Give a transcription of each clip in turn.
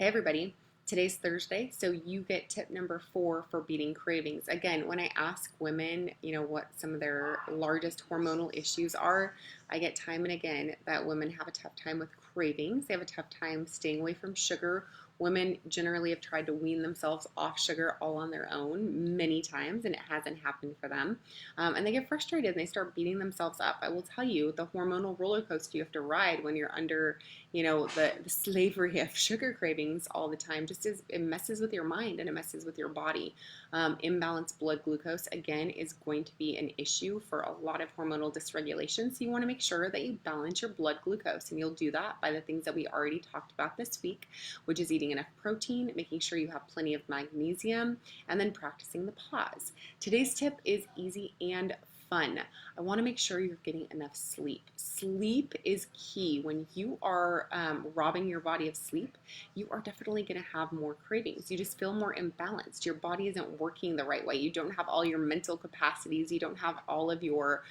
Hey everybody, today's Thursday, so you get tip number 4 for beating cravings. Again, when I ask women, what some of their largest hormonal issues are, I get time and again that women have a tough time with cravings. They have a tough time staying away from sugar. Women generally have tried to wean themselves off sugar all on their own many times, and it hasn't happened for them. And they get frustrated and they start beating themselves up. I will tell you, the hormonal roller coaster you have to ride when you're under the slavery of sugar cravings all the time just is, it messes with your mind and it messes with your body. Imbalanced blood glucose, again, is going to be an issue for a lot of hormonal dysregulation. So you want to make sure that you balance your blood glucose, and you'll do that by the things that we already talked about this week, which is eating enough protein, making sure you have plenty of magnesium, and then practicing the pause. Today's tip is easy and fun. I want to make sure you're getting enough sleep. Sleep is key. When you are robbing your body of sleep, you are definitely going to have more cravings. You just feel more imbalanced. Your body isn't working the right way. You don't have all your mental capacities. You don't have all of your,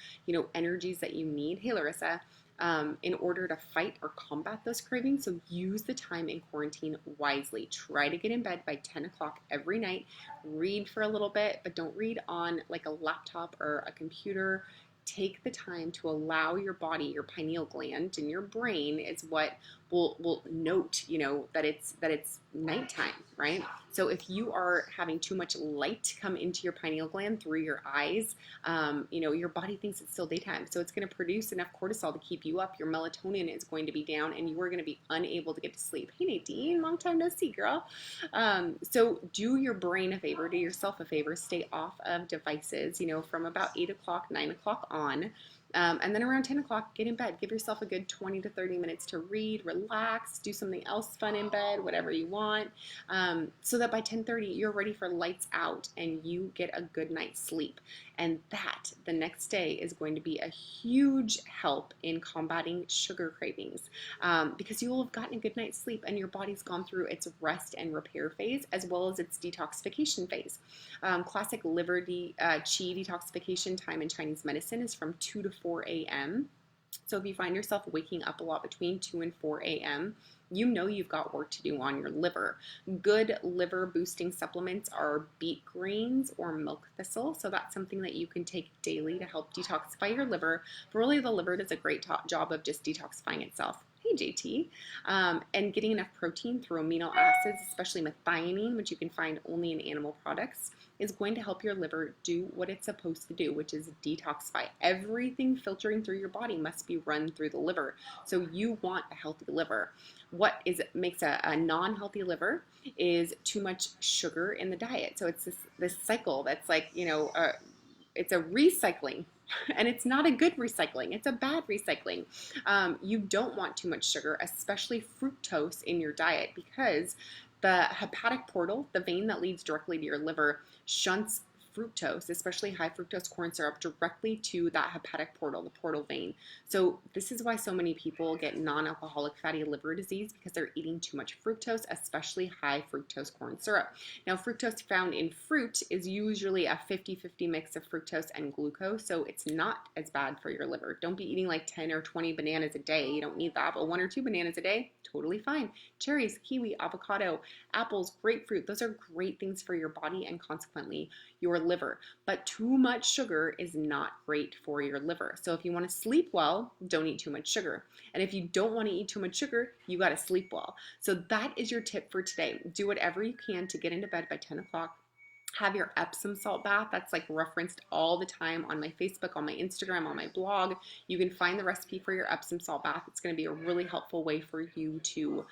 energies that you need. Hey, Larissa. In order to fight or combat those cravings. So use the time in quarantine wisely. Try to get in bed by 10 o'clock every night. Read for a little bit, but don't read on like a laptop or a computer. Take the time to allow your body, your pineal gland, and your brain is what will note, that it's nighttime, right? So if you are having too much light come into your pineal gland through your eyes, your body thinks it's still daytime. So it's going to produce enough cortisol to keep you up. Your melatonin is going to be down, and you are going to be unable to get to sleep. Hey Nadine, long time no see, girl. So do your brain a favor, do yourself a favor, stay off of devices, from about 8 o'clock, 9 o'clock on. And then around 10 o'clock, get in bed. Give yourself a good 20 to 30 minutes to read, relax, do something else fun in bed, whatever you want, so that by 10:30 you're ready for lights out and you get a good night's sleep. And that, the next day, is going to be a huge help in combating sugar cravings, because you will have gotten a good night's sleep and your body's gone through its rest and repair phase as well as its detoxification phase. Classic liver qi detoxification time in Chinese medicine is from 2 to 4 a.m. So if you find yourself waking up a lot between 2 and 4 a.m., you've got work to do on your liver. Good liver boosting supplements are beet greens or milk thistle. So that's something that you can take daily to help detoxify your liver. But really, the liver does a great job of just detoxifying itself. Hey JT, and getting enough protein through amino acids, especially methionine, which you can find only in animal products, is going to help your liver do what it's supposed to do, which is detoxify. Everything filtering through your body must be run through the liver. So you want a healthy liver. What makes a non-healthy liver is too much sugar in the diet. So it's this cycle that's like, it's a recycling. And it's not a good recycling. It's a bad recycling. You don't want too much sugar, especially fructose in your diet, because the hepatic portal, the vein that leads directly to your liver, shunts fructose, especially high fructose corn syrup, directly to that hepatic portal, the portal vein. So this is why so many people get non-alcoholic fatty liver disease, because they're eating too much fructose, especially high fructose corn syrup. Now, fructose found in fruit is usually a 50-50 mix of fructose and glucose, so it's not as bad for your liver. Don't be eating like 10 or 20 bananas a day. You don't need that, but 1 or 2 bananas a day, totally fine. Cherries, kiwi, avocado, apples, grapefruit, those are great things for your body and consequently your liver. But too much sugar is not great for your liver. So if you want to sleep well, don't eat too much sugar. And if you don't want to eat too much sugar, you got to sleep well. So that is your tip for today. Do whatever you can to get into bed by 10 o'clock. Have your Epsom salt bath. That's like referenced all the time on my Facebook, on my Instagram, on my blog. You can find the recipe for your Epsom salt bath. It's going to be a really helpful way for you to,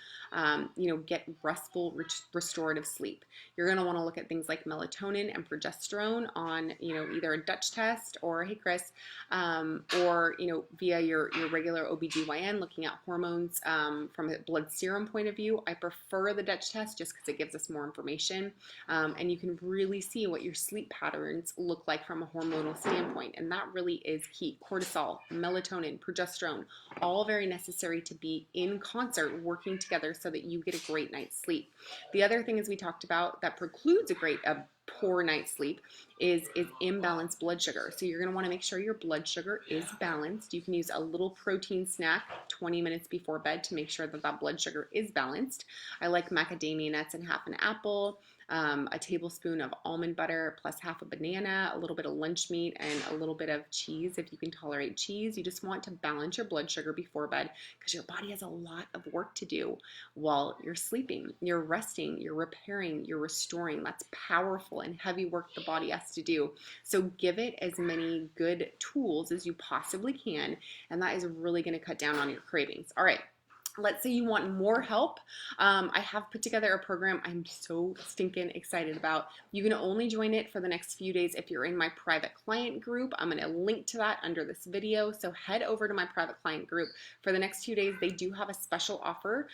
get restful, restorative sleep. You're going to want to look at things like melatonin and progesterone on, either a Dutch test or, hey Chris, or, via your regular OBGYN, looking at hormones from a blood serum point of view. I prefer the Dutch test just because it gives us more information, and you can really see what your sleep patterns look like from a hormonal standpoint, and that really is key. Cortisol, melatonin, progesterone, all very necessary to be in concert, working together so that you get a great night's sleep. The other thing, as we talked about, that precludes a poor night's sleep is imbalanced blood sugar. So you're going to want to make sure your blood sugar is balanced. You can use a little protein snack 20 minutes before bed to make sure that that blood sugar is balanced. I like macadamia nuts and half an apple, a tablespoon of almond butter plus half a banana, a little bit of lunch meat, and a little bit of cheese if you can tolerate cheese. You just want to balance your blood sugar before bed because your body has a lot of work to do while you're sleeping. You're resting, you're repairing, you're restoring. That's powerful and heavy work the body has to do. So give it as many good tools as you possibly can, and that is really going to cut down on your cravings. All right. Let's say you want more help. I have put together a program I'm so stinking excited about. You can only join it for the next few days if you're in my private client group. I'm going to link to that under this video. So head over to my private client group. For the next few days, they do have a special offer.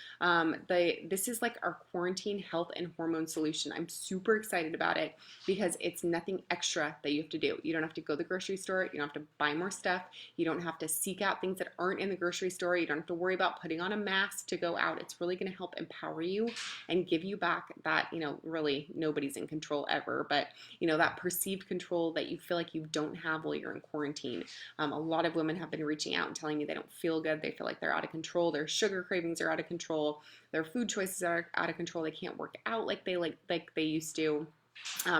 This is like our quarantine health and hormone solution. I'm super excited about it because it's nothing extra that you have to do. You don't have to go to the grocery store. You don't have to buy more stuff. You don't have to seek out things that aren't in the grocery store. You don't have to worry about putting on a mask to go out. It's really going to help empower you and give you back that, really nobody's in control ever, but that perceived control that you feel like you don't have while you're in quarantine. A lot of women have been reaching out and telling me they don't feel good. They feel like they're out of control. Their sugar cravings are out of control. Their food choices are out of control. They can't work out like they used to.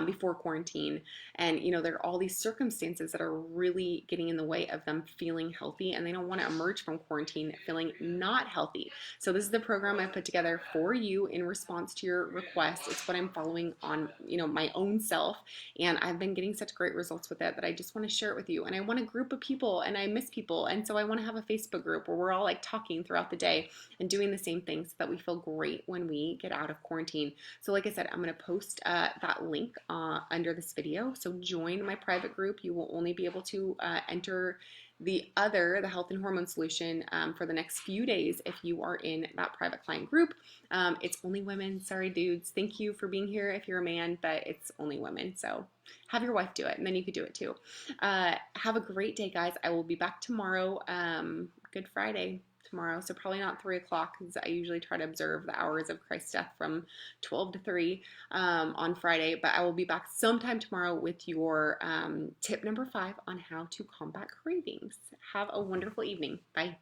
Before quarantine, and there are all these circumstances that are really getting in the way of them feeling healthy, and they don't want to emerge from quarantine feeling not healthy. So this is the program I put together for you in response to your request. It's what I'm following on my own self, and I've been getting such great results with it that I just want to share it with you. And I want a group of people, and I miss people, and so I want to have a Facebook group where we're all like talking throughout the day and doing the same things so that we feel great when we get out of quarantine. So like I said, I'm going to post that link under this video. So join my private group. You will only be able to enter the health and hormone solution for the next few days if you are in that private client group. It's only women. Sorry, dudes. Thank you for being here if you're a man, but it's only women. So have your wife do it, and then you could do it too. Have a great day, guys. I will be back tomorrow. Good Friday tomorrow, so probably not 3 o'clock because I usually try to observe the hours of Christ's death from 12 to 3 on Friday, but I will be back sometime tomorrow with your tip number 5 on how to combat cravings. Have a wonderful evening. Bye.